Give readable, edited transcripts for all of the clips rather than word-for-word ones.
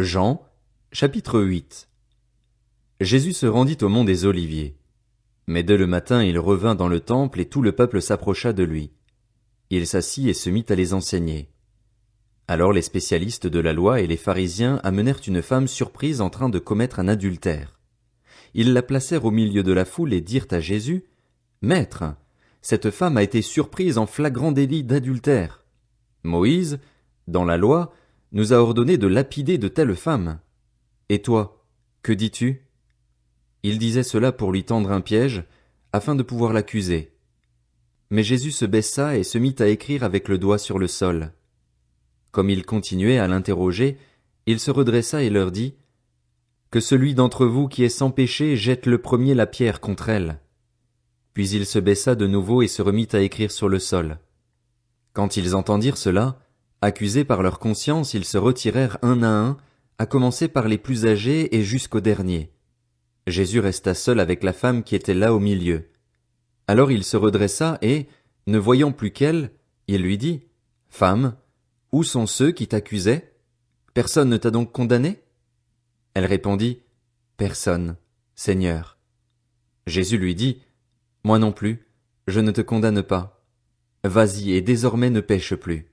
Jean, chapitre 8. Jésus se rendit au mont des Oliviers. Mais dès le matin il revint dans le temple et tout le peuple s'approcha de lui. Il s'assit et se mit à les enseigner. Alors les spécialistes de la loi et les pharisiens amenèrent une femme surprise en train de commettre un adultère. Ils la placèrent au milieu de la foule et dirent à Jésus, « Maître, cette femme a été surprise en flagrant délit d'adultère. Moïse, dans la loi, nous a ordonné de lapider de telles femmes. Et toi, que dis-tu » Ils disaient cela pour lui tendre un piège, afin de pouvoir l'accuser. Mais Jésus se baissa et se mit à écrire avec le doigt sur le sol. Comme ils continuaient à l'interroger, il se redressa et leur dit, « Que celui d'entre vous qui est sans péché jette le premier la pierre contre elle. » Puis il se baissa de nouveau et se remit à écrire sur le sol. Quand ils entendirent cela, accusés par leur conscience, ils se retirèrent un à un, à commencer par les plus âgés et jusqu'au dernier. Jésus resta seul avec la femme qui était là au milieu. Alors il se redressa et, ne voyant plus qu'elle, il lui dit, « Femme, où sont ceux qui t'accusaient? Personne ne t'a donc condamné? » Elle répondit, « Personne, Seigneur. » Jésus lui dit, « Moi non plus, je ne te condamne pas. Vas-y et désormais ne pêche plus. »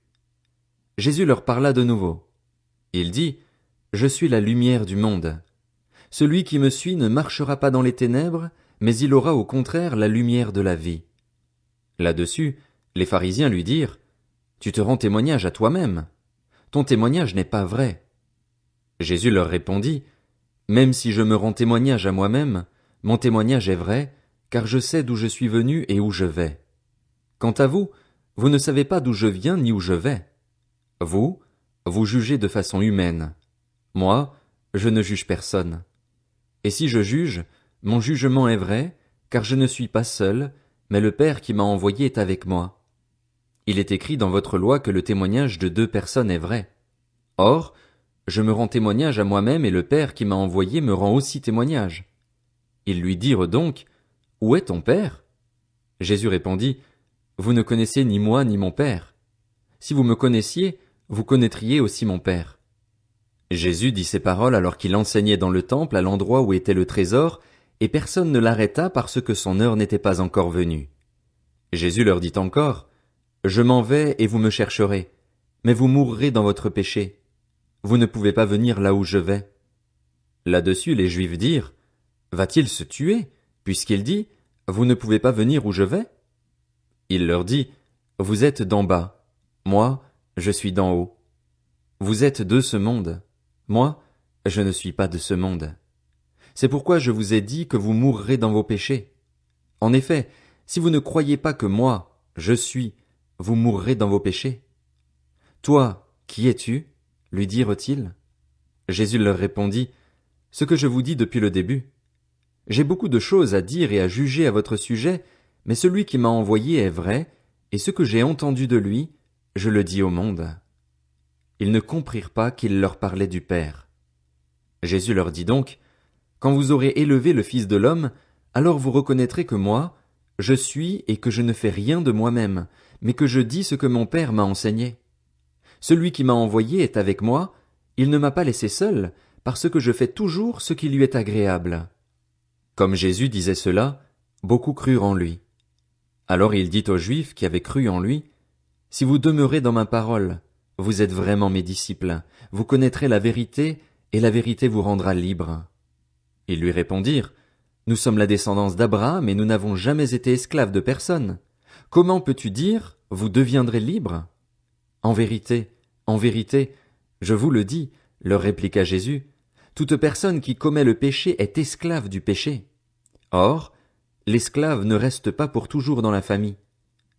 Jésus leur parla de nouveau. Il dit, « Je suis la lumière du monde. Celui qui me suit ne marchera pas dans les ténèbres, mais il aura au contraire la lumière de la vie. » Là-dessus, les pharisiens lui dirent, « Tu te rends témoignage à toi-même. Ton témoignage n'est pas vrai. » Jésus leur répondit, « Même si je me rends témoignage à moi-même, mon témoignage est vrai, car je sais d'où je suis venu et où je vais. Quant à vous, vous ne savez pas d'où je viens ni où je vais. Vous, vous jugez de façon humaine. Moi, je ne juge personne. Et si je juge, mon jugement est vrai, car je ne suis pas seul, mais le Père qui m'a envoyé est avec moi. Il est écrit dans votre loi que le témoignage de 2 personnes est vrai. Or, je me rends témoignage à moi-même et le Père qui m'a envoyé me rend aussi témoignage. » Ils lui dirent donc, « Où est ton Père ?» Jésus répondit, « Vous ne connaissez ni moi ni mon Père. Si vous me connaissiez, vous connaîtriez aussi mon Père. » Jésus dit ces paroles alors qu'il enseignait dans le temple à l'endroit où était le trésor, et personne ne l'arrêta parce que son heure n'était pas encore venue. Jésus leur dit encore, « Je m'en vais et vous me chercherez, mais vous mourrez dans votre péché. Vous ne pouvez pas venir là où je vais. » Là-dessus les Juifs dirent, « Va-t-il se tuer, puisqu'il dit, vous ne pouvez pas venir où je vais? » Il leur dit, « Vous êtes d'en bas, moi, je suis d'en haut. Vous êtes de ce monde. Moi, je ne suis pas de ce monde. C'est pourquoi je vous ai dit que vous mourrez dans vos péchés. En effet, si vous ne croyez pas que moi, je suis, vous mourrez dans vos péchés. Toi, qui es-tu? Lui dirent-ils. Jésus leur répondit, Ce que je vous dis depuis le début. J'ai beaucoup de choses à dire et à juger à votre sujet, mais celui qui m'a envoyé est vrai, et ce que j'ai entendu de lui, je le dis au monde. Ils ne comprirent pas qu'il leur parlait du Père. Jésus leur dit donc, Quand vous aurez élevé le Fils de l'homme, alors vous reconnaîtrez que moi, je suis et que je ne fais rien de moi-même, mais que je dis ce que mon Père m'a enseigné. Celui qui m'a envoyé est avec moi, il ne m'a pas laissé seul, parce que je fais toujours ce qui lui est agréable. » Comme Jésus disait cela, beaucoup crurent en lui. Alors il dit aux Juifs qui avaient cru en lui, « Si vous demeurez dans ma parole, vous êtes vraiment mes disciples, vous connaîtrez la vérité, et la vérité vous rendra libre. » Ils lui répondirent, « Nous sommes la descendance d'Abraham et nous n'avons jamais été esclaves de personne. Comment peux-tu dire, vous deviendrez libres? » En vérité, je vous le dis, leur répliqua Jésus, toute personne qui commet le péché est esclave du péché. Or, l'esclave ne reste pas pour toujours dans la famille.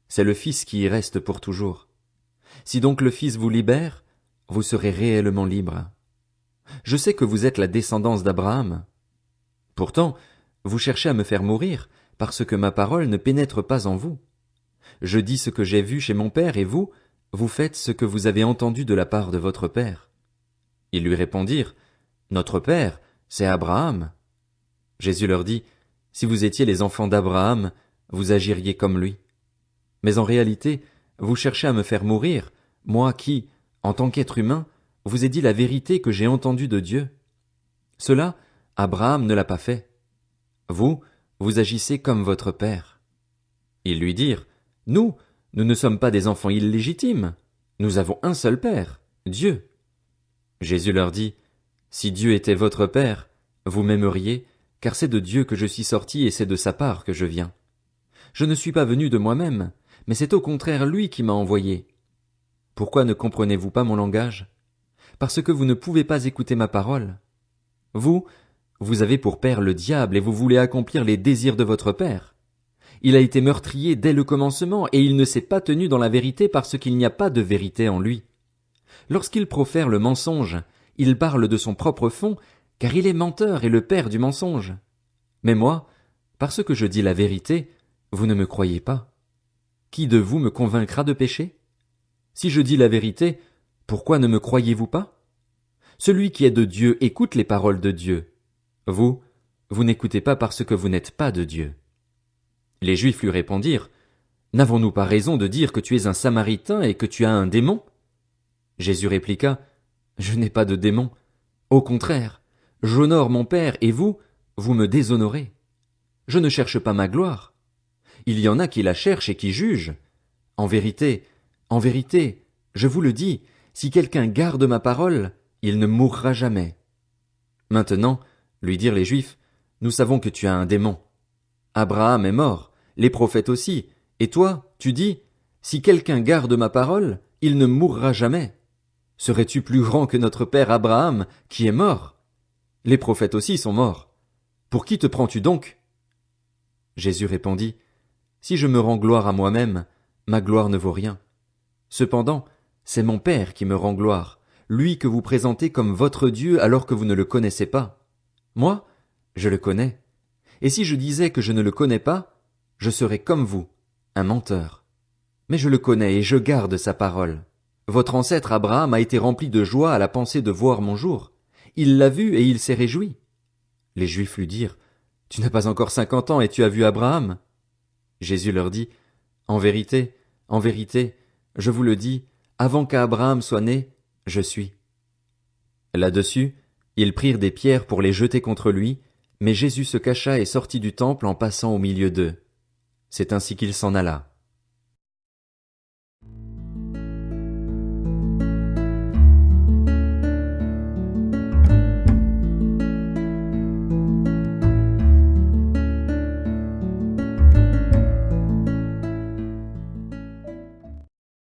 C'est le Fils qui y reste pour toujours. Si donc le Fils vous libère, vous serez réellement libre. Je sais que vous êtes la descendance d'Abraham. Pourtant, vous cherchez à me faire mourir, parce que ma parole ne pénètre pas en vous. Je dis ce que j'ai vu chez mon Père, et vous, vous faites ce que vous avez entendu de la part de votre Père. Ils lui répondirent, Notre Père, c'est Abraham. Jésus leur dit, Si vous étiez les enfants d'Abraham, vous agiriez comme lui. Mais en réalité, vous cherchez à me faire mourir, moi qui, en tant qu'être humain, vous ai dit la vérité que j'ai entendue de Dieu. Cela, Abraham ne l'a pas fait. Vous, vous agissez comme votre père. » Ils lui dirent, nous ne sommes pas des enfants illégitimes. Nous avons un seul père, Dieu. Jésus leur dit, si Dieu était votre père, vous m'aimeriez, car c'est de Dieu que je suis sorti et c'est de sa part que je viens. Je ne suis pas venu de moi-même, mais c'est au contraire lui qui m'a envoyé. Pourquoi ne comprenez-vous pas mon langage? Parce que vous ne pouvez pas écouter ma parole. Vous avez pour père le diable et vous voulez accomplir les désirs de votre père. Il a été meurtrier dès le commencement et il ne s'est pas tenu dans la vérité parce qu'il n'y a pas de vérité en lui. Lorsqu'il profère le mensonge, il parle de son propre fond, car il est menteur et le père du mensonge. Mais moi, parce que je dis la vérité, vous ne me croyez pas. Qui de vous me convaincra de péché? Si je dis la vérité, pourquoi ne me croyez-vous pas? Celui qui est de Dieu écoute les paroles de Dieu. Vous n'écoutez pas parce que vous n'êtes pas de Dieu. Les Juifs lui répondirent, n'avons-nous pas raison de dire que tu es un Samaritain et que tu as un démon? Jésus répliqua, je n'ai pas de démon. Au contraire, j'honore mon Père et vous me déshonorez. Je ne cherche pas ma gloire. Il y en a qui la cherchent et qui jugent. En vérité, je vous le dis, si quelqu'un garde ma parole, il ne mourra jamais. Maintenant, lui dirent les Juifs, nous savons que tu as un démon. Abraham est mort, les prophètes aussi, et toi, tu dis, si quelqu'un garde ma parole, il ne mourra jamais. Serais-tu plus grand que notre père Abraham, qui est mort? Les prophètes aussi sont morts. Pour qui te prends-tu donc? Jésus répondit, si je me rends gloire à moi-même, ma gloire ne vaut rien. Cependant, c'est mon Père qui me rend gloire, lui que vous présentez comme votre Dieu alors que vous ne le connaissez pas. Moi, je le connais. Et si je disais que je ne le connais pas, je serais comme vous, un menteur. Mais je le connais et je garde sa parole. Votre ancêtre Abraham a été rempli de joie à la pensée de voir mon jour. Il l'a vu et il s'est réjoui. Les Juifs lui dirent, tu n'as pas encore 50 ans et tu as vu Abraham? Jésus leur dit, en vérité, je vous le dis, avant qu'Abraham soit né, je suis. Là-dessus, ils prirent des pierres pour les jeter contre lui, mais Jésus se cacha et sortit du temple en passant au milieu d'eux. C'est ainsi qu'il s'en alla.